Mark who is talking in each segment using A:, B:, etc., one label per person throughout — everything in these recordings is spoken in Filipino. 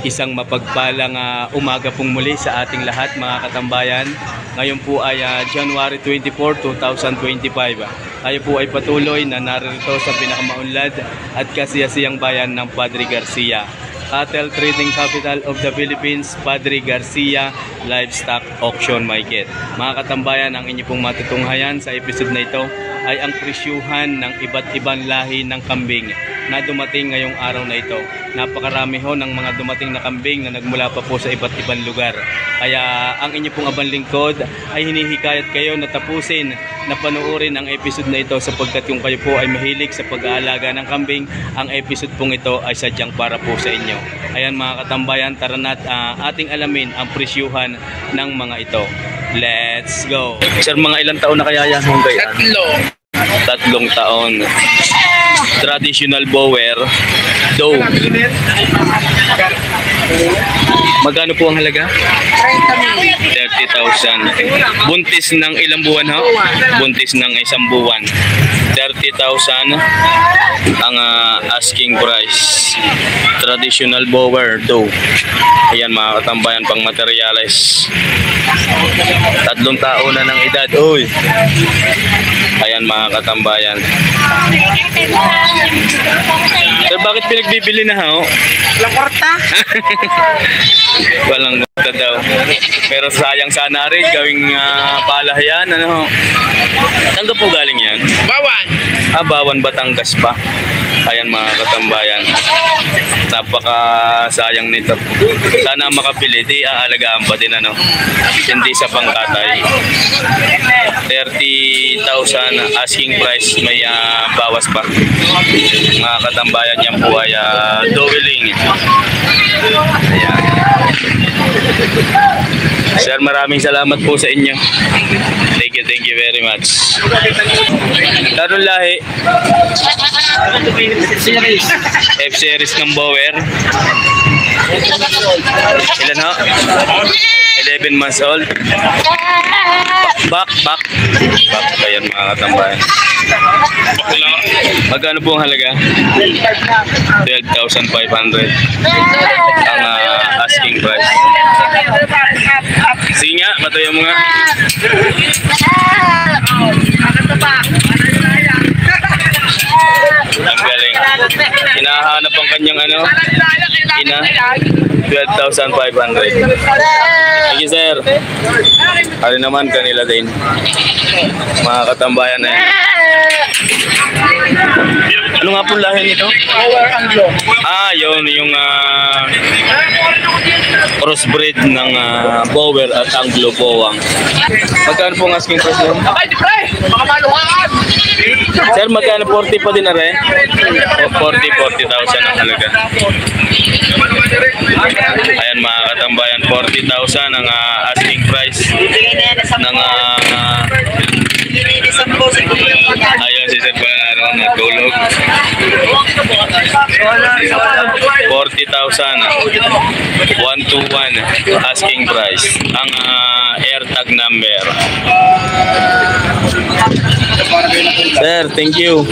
A: Isang mapagpalang umaga pong muli sa ating lahat mga katambayan. Ngayon po ay January 24, 2025. Tayo po ay patuloy na narito sa pinakamaunlad at kasiyasiyang bayan ng Padre Garcia. Cattle Trading Capital of the Philippines, Padre Garcia Livestock Auction Market. Mga katambayan, ang inyo pong matutunghayan sa episode na ito ay ang presyuhan ng iba't ibang lahi ng kambing na dumating ngayong araw na ito. Napakarami ho ng mga dumating na kambing na nagmula pa po sa iba't ibang lugar. Kaya ang inyo pong abang lingkod ay hinihikayat kayo na tapusin na panoorin ang episode na ito sapagkat kung kayo po ay mahilig sa pag-aalaga ng kambing, ang episode pong ito ay sadyang para po sa inyo. Ayan mga katambayan, tara na't ating alamin ang presyuhan ng mga ito. Let's go! Sir, mga ilang taon na kaya yan? Tatlong taon. Traditional bower, doe. Magkano po ang halaga? 30,000. Buntis ng ilang buwan ha? Buntis ng isang buwan. 30,000 ang asking price. Traditional bower, doe. Ayan mga katambayan, pang materials. Tatlong taon na ng edad. Uy! Ayan mga katambayan. Sir, bakit pinagbibili na ho?
B: Walang kwarta.
A: Walang kwarta daw. Pero sayang sana rin gawing palayan. Ano? Saan ka po galing yan?
B: Bawan.
A: Bawan, Batangas pa. Ayan mga katambayan. Napaka sayang nito. Sana makapili, di aalagaan pa din ano. Hindi sa pangkatay. 30,000 asking price, may bawas pa. Mga katambayan niyan po ay doweling. Ayan. Sir, maraming salamat po sa inyo. Thank you very much. Tarong lahi. F-series ng bower. Ilan ho? 11 months old. Back. Ayan mga katambayan. Magkano po ang halaga? 12,500 ang asking price. Sige nga, matayo mo nga. Ang galing. Hinahanap ang kanyang ina. 12,500. Thank you, sir. Ano naman kanila din. Mga katambayan na yan. Ano nga po lahi nito?
B: Anglo.
A: Yun yung crossbreed ng bower at Anglo Powang. Magkano po ang asking price nyo?
B: Mga maluhaan.
A: Sir, magkano? 40 pa din na rin? 40,000 ang halaga. Ayan mga katambayan, 40,000 ang asking price ng ayun si Sir Panaro natulog. 40,000 121 asking price ang air tag number. Sir, thank you.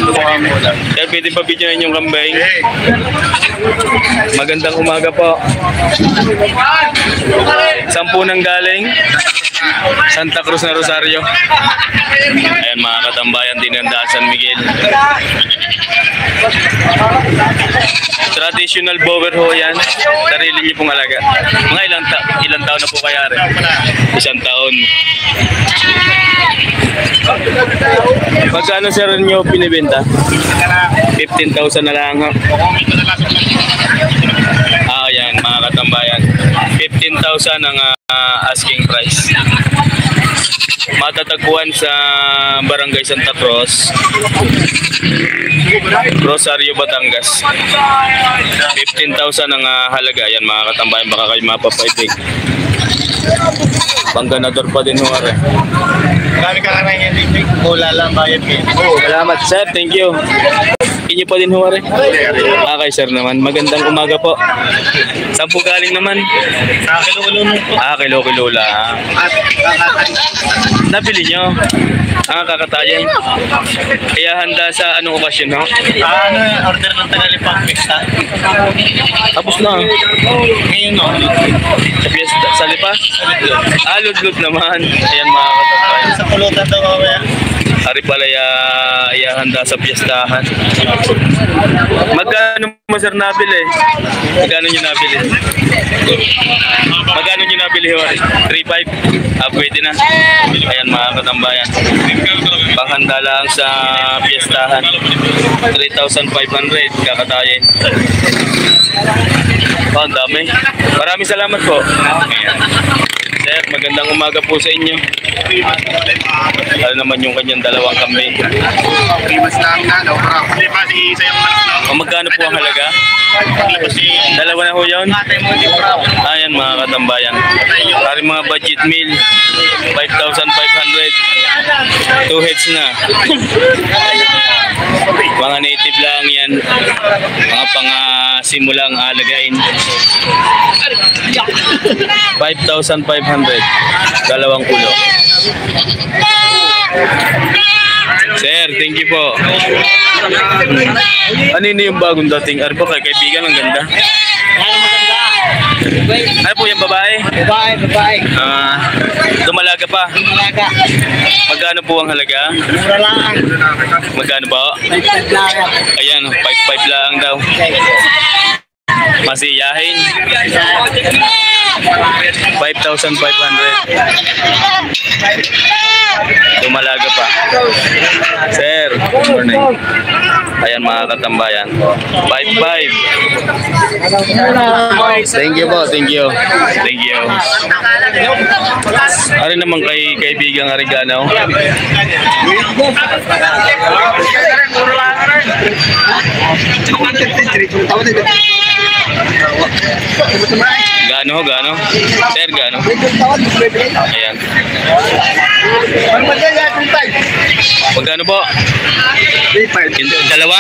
A: Sir, pwede pa bigyan yung kambing. Magandang umaga po. Sampu nang galing Santa Cruz na Rosario. Ayan mga katambayan, Dinandaan San Miguel. Traditional bower ho yan. Sarili niyo pong alaga. Mga ilang taon na po kaya rin? Isang taon. Magkano sir nyo pinibenta? 15,000 na lang ha. Ayan mga katambayan, 15,000 ang asking price. Matatagpuan sa Barangay Santa Cruz, Rosario, Batangas. 15,000 ang halaga. Yan mga katambayan, baka kayo mapapaitig. Pangganador pa din ho are.
B: Marami ka karang yan, Wala lang bayad kayo.
A: Salamat sir, thank you. Inyo pa din huwari? Kay sir naman. Magandang umaga po. Saan po galing naman?
B: Sa Kilolo po.
A: Kay Loki Lola.
B: At
A: Nabili nyo? Kakatayin. Kaya handa sa anong okasyon, no?
B: order ng Tagalipang Pista.
A: Tapos na.
B: Ngayon no.
A: Sa piyesta, sa lipa? Ludlot naman. Ayan mga katabayan.
B: Sa pulutan daw mamaya.
A: Ari pala handa sa piyestahan. Magkano mo sir nabili? Magkano nyo nabili? Magkano nyo nabili? 3.5? Pwede na. Ayan mga katambayan. Panghanda lang sa piyestahan. 3,500 kakatayin. Ang dami. Maraming salamat po. Ayan. Sir, magandang umaga po sa inyo. Ano naman yung kanyang dalawang kambing?
B: Primas lang na, no? Primas isa yung
A: O magkano po ang halaga? Dalawa na ho yun? Ayan mga katambayan. Pari mga budget meal. 5,500. 2 heads na. Mga native lang yan. Mga simulang alagain. 5,500. Dalawang kulo. Sir, thank you po. Ano yung bagong dating? Ano po kay kaibigan? Ang ganda. Ano po yung babae?
B: Babae.
A: Dumalaga pa.
B: Malaga.
A: Magkano po ang halaga?
B: Mura lang.
A: Magkano po?
B: 5 lang.
A: Ayan, 5,500 lang daw. Masiyahin. 5,500. Dumalaga pa. Sir, good morning. Ayan mga katambayan. 5,500. Thank you po, thank you. Thank you. Ari naman kay kaibigang Arigano. Gano? Sir, gano? Ayan. Magkano po? Dalawa?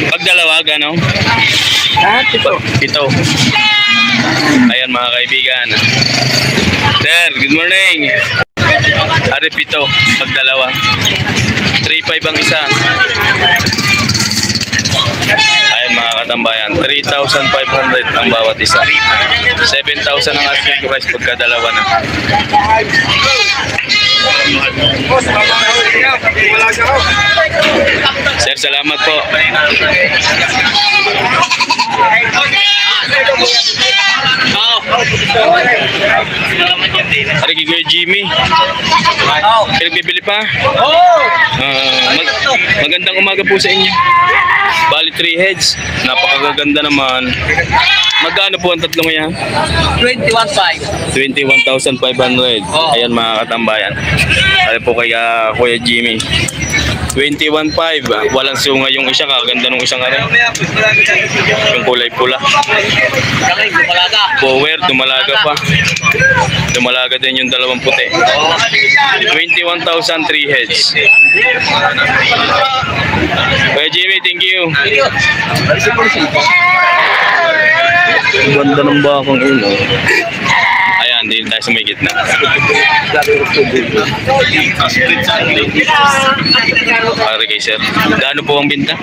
A: Pag dalawa, gano? Pito. Ayan mga kaibigan. Sir, good morning. Ari pito, pag dalawa. 3,500 ang isa. Ayan mga katambayan, 3,500 ang bawat isa. 7,000 ang asking price pagka dalawa na. Sir, salamat po. Ari kay Jimmy. Pinagbibili pa? Magandang umaga po sa inyo. Bali 3 heads. Napakaganda naman. Magkano po ang tatlong yan?
B: 21,500.
A: 21,500. Ayan mga katambayan. Ano po kay Kuya Jimmy? 21,500. Walang sunga yung isa. Kaganda nung isang ano. Yung kulay pula. Power, dumalaga pa. Dumalaga din yung dalawang puti. 21,000 3 heads. Kuya Jimmy, thank you. Ang ganda ng bakong ulo. Ayan, din tayo sa may gitna. Pare kay sir. Gaano po ang binta?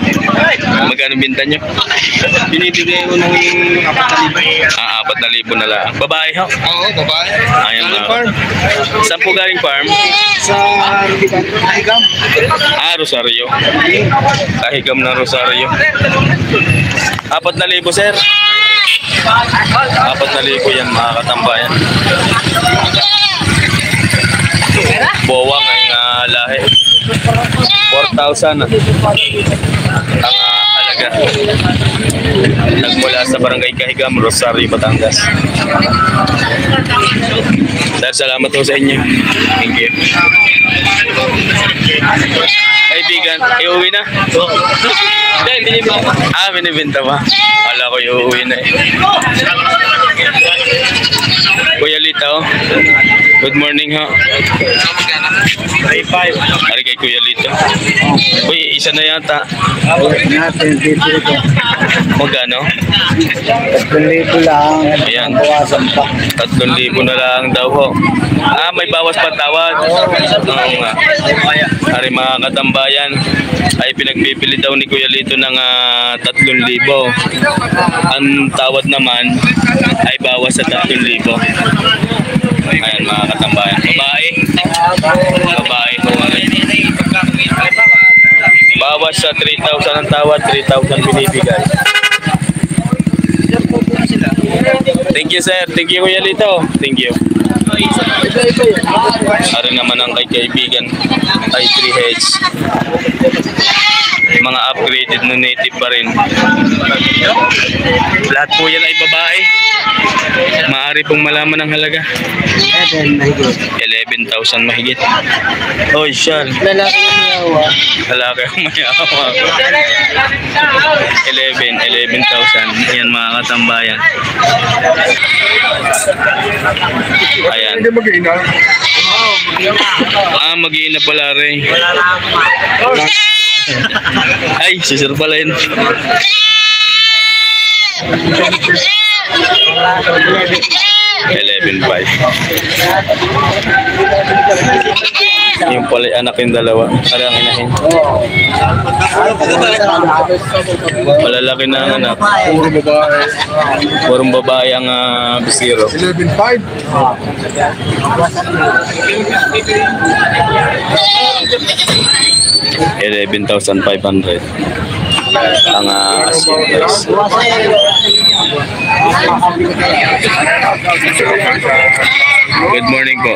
A: Magkano binta nyo?
B: Binibigay ko ng 4,000.
A: 4,000 na lang. Babae ho?
B: Oo, babae.
A: Ayan na.
B: Farm.
A: Saan po galing farm?
B: Sa Kahigam.
A: Rosario. Kahigam ng Rosario. 4,000 sir. 4,000 yan mga katambayan. Bowang ang lahi. 4,000 ang halaga. Nagmula sa barangay Kahigam, Rosario, Batangas. Sir, salamat po sa inyo. Thank you. Kaibigan, iuwi na? Binibinta pa. Wala ko iuwi na eh. Kuya Lito, good morning ha. 3,500. Ari kay Kuya Lito. dito. Uy, isa na yata.
C: Natin dito ito.
A: Magkano?
C: 3,000 lang.
A: Ayan.
C: Bawasan pa.
A: 3,000 na lang daw ho. Ah, may bawas pa tawad. Oo nga. Ari mga katambayan, ay pinagbibili daw ni Kuya Lito ng 3,000. Ang tawad naman ay bawas sa 3,000. Ayan mga katambayan. Babae. Babae ho. Bawas sa 3,000 ang tawad, 3,000 binibigay. Thank you sir. Thank you Kuya Lito. Thank you. Ari naman ang kay kaibigan ay 3H. Mga upgraded na native pa rin. Lahat po yan ay babae. Maaari pong malaman ang halaga. 11,000 mahigit. Oy, Sean.
C: Lalaki yung yawa.
A: Lalaki ang mayawa. 11,000. Ayan mga katambayan. Ayan.
B: Hindi mag-ina.
A: Ah, mag-iina pala rin. Ay, si Sir pala yun. 11,500. Yung pala anak yung dalawa. Parang inahin. Malalaki na ang anak.
B: Puro babae.
A: Purong babae ang bisiro.
B: 11,500.
A: 11,500 ang asking price. Good morning po.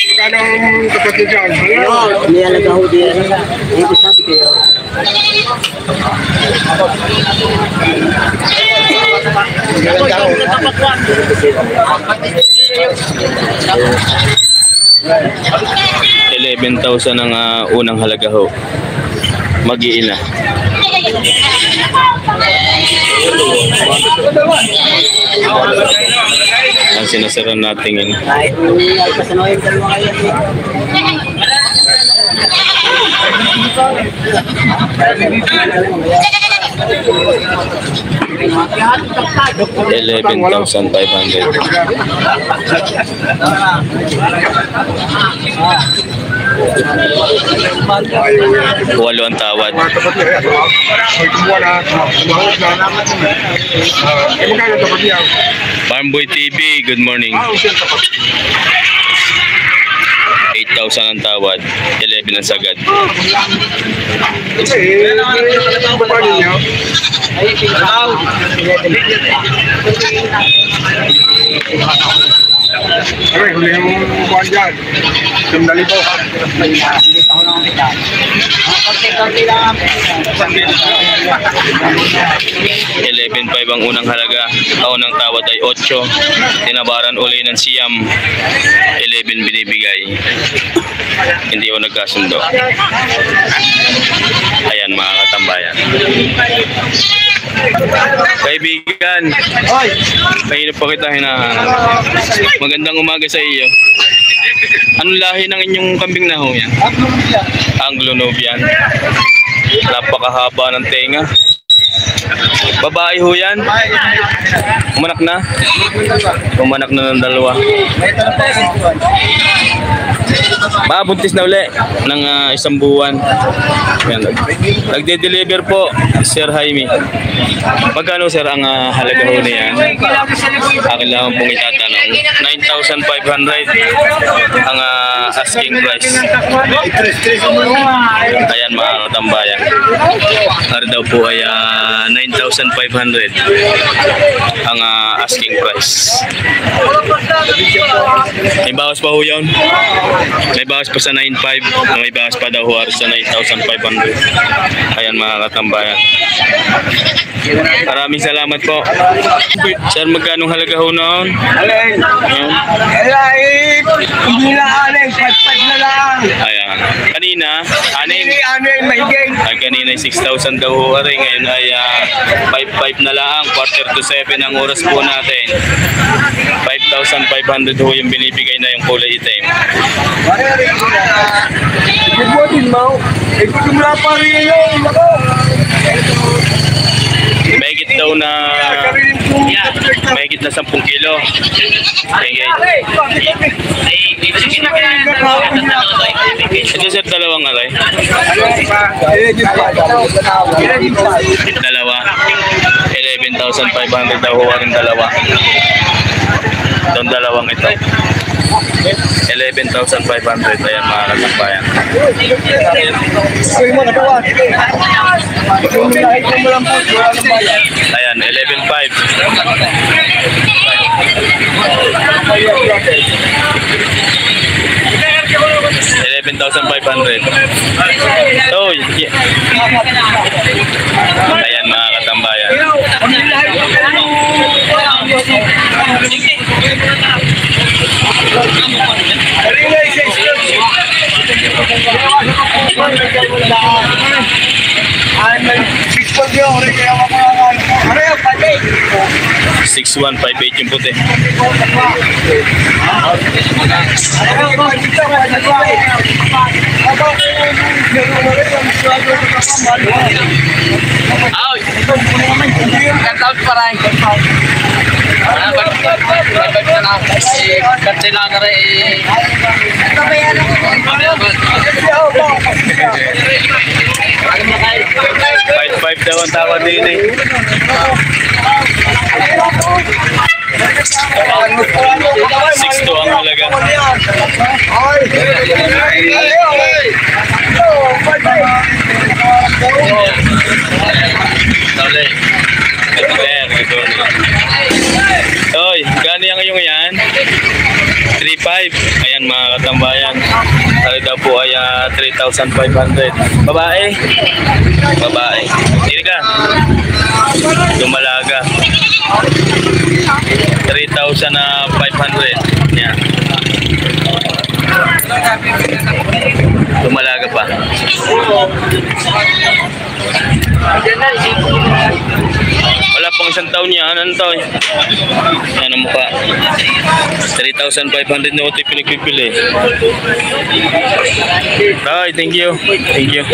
B: Magkano ang kapatid dyan?
C: May alaga ho din. Ito sabi kayo.
A: $11,000 ang unang halaga ho. Mag-iina. Ang sinasara natin yun.
C: Kahit ay pasanoyin dalawa kayo.
A: Walo ang tawad.
B: Mga kapatid, may kumuha na. Mahal na. Magkano kapatid yan?
A: Farmboy TV, good morning.
B: Siya kapatid.
A: 8,000 ang tawad, 11 ang sagad.
B: Kasi, babae niya. Okay, huli yung buwan dyan. 9,000.
A: 11,500 ang unang halaga. Ang unang tawad ay 8. Tinabaran uli ng siyam. 11 binibigay. Hindi ako nagkasundo. Ayan mga katambayan. Kaibigan, mahirap pa kita hinahanap. Magandang umaga sa iyo. Anong lahi ng inyong kambing na ho yan? Anglo-Nubian. Napakahaba ng tenga. Babae ho yan? Umanak na? Umanak na ng dalawa. Buntis na uli ng isang buwan. Yan. Nagde-deliver po, Sir Jaime. Magkano sir ang halaga ho niyan? Akin lang pong itatanong. 9,500 ang asking price. Ayan mga katambayan. Ano daw po ay 9,500 ang asking price. May bawas pa ho yun? May bawas pa sa 9,500. May bawas pa daw ho sa 9,500. Ayan mga katambayan. Maraming salamat po. Sir, magkano halaga ho noon?
C: Alay! Alay! Hindi na alay! Patpat na lang!
A: Ayan. Kanina, anin.
C: Alay, may game!
A: Ay, kanina ay 6,000 daw ho. Aray, ngayon ay 5,500 na lang. 6:45 ang oras po natin. 5,500 11,500 ho yung binibigay na yung kulay itim.
C: Ibubutin mo. Ibubutin pa rin yun. Ako.
A: Mahigit daw na mahigit na 10 kilo. Okay. Ito sir, dalawang alay. Dalawa. 11,500 daw ho rin dalawa. Itong dalawang ito. 11,500. Ayan mga katambayan. Ayan, 11,500. Oh, yeah. Ayan mga katambayan. Six 158 yung puti. Five daw ang tawad din eh. 6 ang halaga. Oy, gani ang yung yan? 3,500. Ayan mga katambayan. Ano daw po ay 3,500. Babae? Babae. Hindi ka? Dumalaga. 3,500. Yan. Dumalaga pa. Wala pang isang taon niya. Ano to eh? Yan ang mukha. 3,500 na ito pinagpipili. Bye, thank you. Thank you.